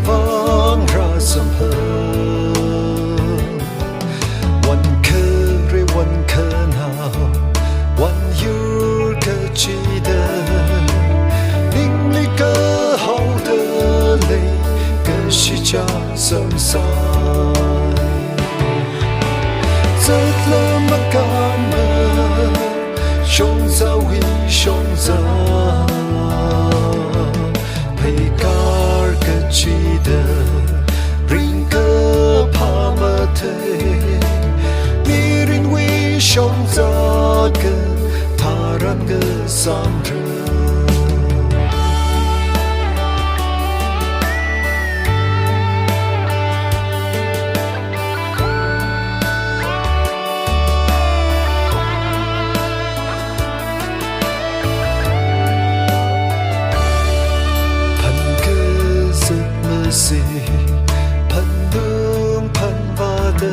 vang ra sầm hờวันคืนหรือวันคืนหาววันยูก็จีเดนิ่งลิก็เฮาเดเลยก็ชิจาสมสายจัดละมาการเมื่อชงจะวิชงจะChida ringa pamate mirin wi shong zaga taranga samraพันเมืองพันบาเด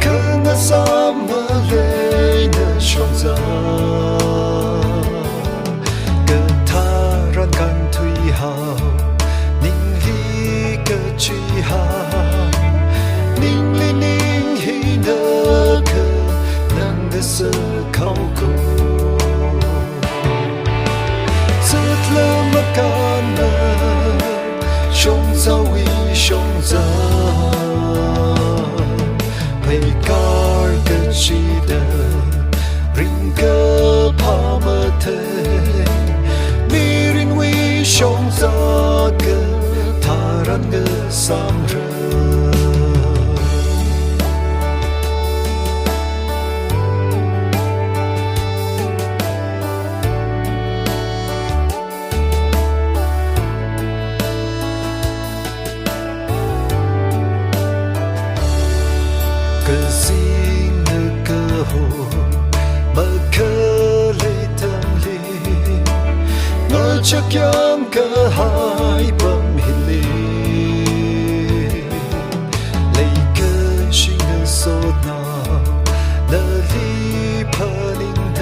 คืนน่ะสามมาเลยน่ะชงจาเกิดทารันกันทุยหาวนิ่งลีเกิดจีหานิ่งลีนิ่งฮีเนเคนั่งเดสเข้ากูสุดละมาการเมื่อชงจะวิชงจะไปการก็จีเดริงก็พามาเธอมีรินวิชงจะก็ทารันก็สามเร个心的歌喉，么可泪等里，我却将个海奔hit里，泪个心的所闹，那里怕宁的，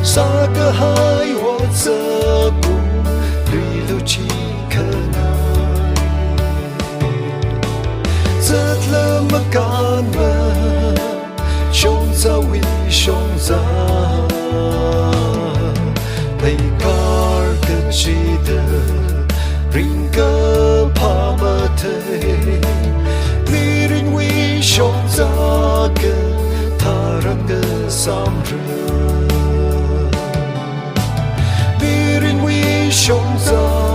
啥个海我责顾，绿路几可爱。Rất là mất can mơ Shông ra vi shông ra Bây car cơ chi đơ Ring cơ pa mơ thê Mi ring vi shông ra cơ Tha răng cơ sam rơ Mi ring vi shông ra